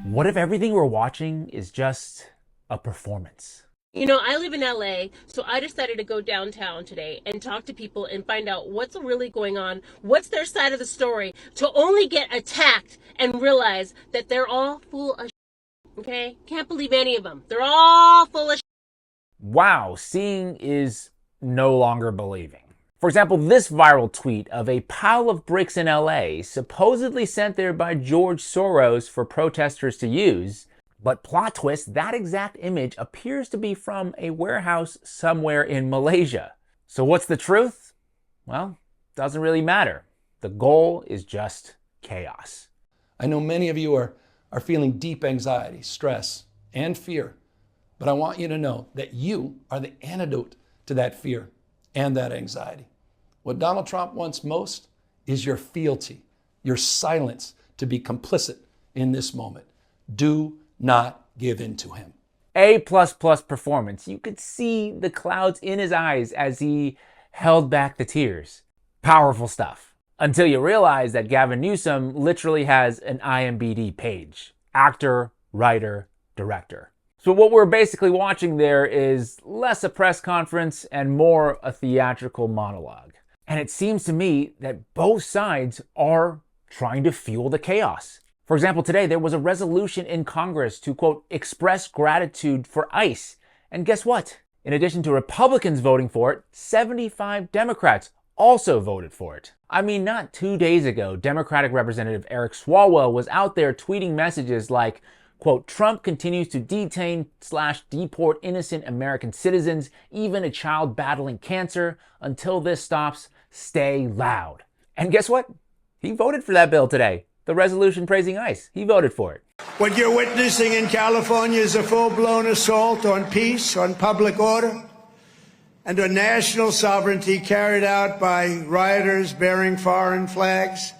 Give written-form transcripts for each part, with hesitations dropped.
What if everything we're watching is just a performance? You know, I live in LA, so I decided to go downtown today and talk to people and find out what's really going on, what's their side of the story, to only get attacked and realize that they're all full of shit, okay? Can't believe any of them. They're all full of shit. Wow, seeing is no longer believing. For example, this viral tweet of a pile of bricks in LA, supposedly sent there by George Soros for protesters to use, but plot twist, that exact image appears to be from a warehouse somewhere in Malaysia. So what's the truth? Well, doesn't really matter. The goal is just chaos. I know many of you are feeling deep anxiety, stress, and fear, but I want you to know that you are the antidote to that fear and that anxiety. What Donald Trump wants most is your fealty, your silence to be complicit in this moment. Do not give in to him. A++ performance. You could see the clouds in his eyes as he held back the tears. Powerful stuff. Until you realize that Gavin Newsom literally has an IMDb page. Actor, writer, director. So what we're basically watching there is less a press conference and more a theatrical monologue. And it seems to me that both sides are trying to fuel the chaos. For example, today there was a resolution in Congress to, quote, express gratitude for ICE. And guess what? In addition to Republicans voting for it, 75 Democrats also voted for it. I mean, not 2 days ago, Democratic Representative Eric Swalwell was out there tweeting messages like, quote, Trump continues to detain/deport innocent American citizens, even a child battling cancer. Until this stops, stay loud. And guess what? He voted for that bill today. The resolution praising ICE. He voted for it. What you're witnessing in California is a full-blown assault on peace, on public order, and on national sovereignty carried out by rioters bearing foreign flags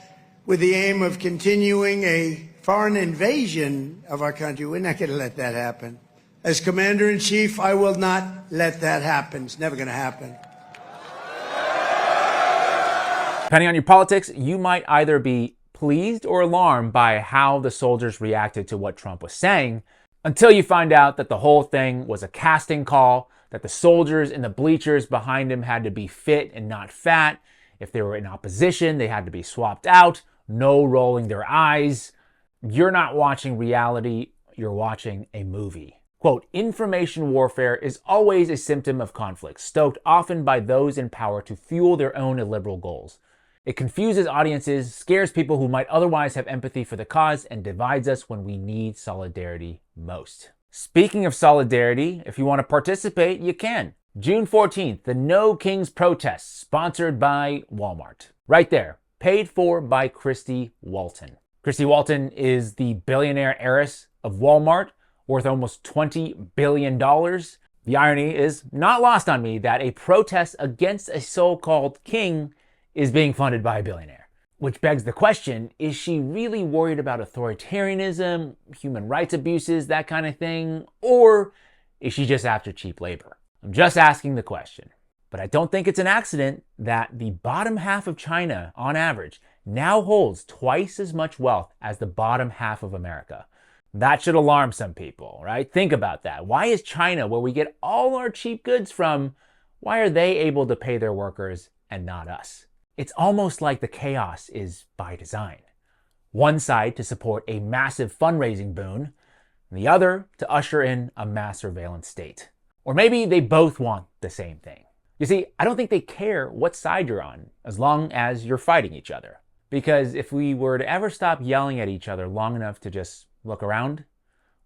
with the aim of continuing a foreign invasion of our country. We're not going to let that happen. As Commander-in-Chief, I will not let that happen. It's never going to happen. Depending on your politics, you might either be pleased or alarmed by how the soldiers reacted to what Trump was saying, until you find out that the whole thing was a casting call, that the soldiers in the bleachers behind him had to be fit and not fat. If they were in opposition, they had to be swapped out. No rolling their eyes. You're not watching reality, you're watching a movie. Quote, information warfare is always a symptom of conflict, stoked often by those in power to fuel their own illiberal goals. It confuses audiences, scares people who might otherwise have empathy for the cause, and divides us when we need solidarity most. Speaking of solidarity, if you want to participate, you can. June 14th, the No Kings protest, sponsored by Walmart. Right there, paid for by Christy Walton. Christy Walton is the billionaire heiress of Walmart, worth almost $20 billion. The irony is not lost on me that a protest against a so-called king is being funded by a billionaire. Which begs the question, is she really worried about authoritarianism, human rights abuses, that kind of thing? Or is she just after cheap labor? I'm just asking the question. But I don't think it's an accident that the bottom half of China, on average, now holds twice as much wealth as the bottom half of America. That should alarm some people, right? Think about that. Why is China, where we get all our cheap goods from, why are they able to pay their workers and not us? It's almost like the chaos is by design. One side to support a massive fundraising boon, and the other to usher in a mass surveillance state. Or maybe they both want the same thing. You see, I don't think they care what side you're on, as long as you're fighting each other. Because if we were to ever stop yelling at each other long enough to just look around,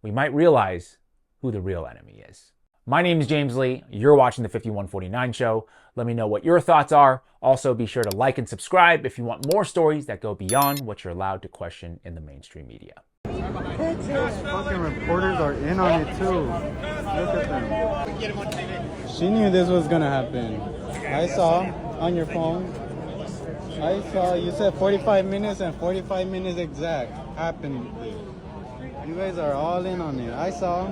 we might realize who the real enemy is. My name is James Lee. You're watching the 5149 Show. Let me know what your thoughts are. Also, be sure to like and subscribe if you want more stories that go beyond what you're allowed to question in the mainstream media. Fucking reporters are in on it too. Look at them. She knew this was gonna happen. I saw on your phone. I saw you said 45 minutes and 45 minutes exact happened. You guys are all in on it. I saw.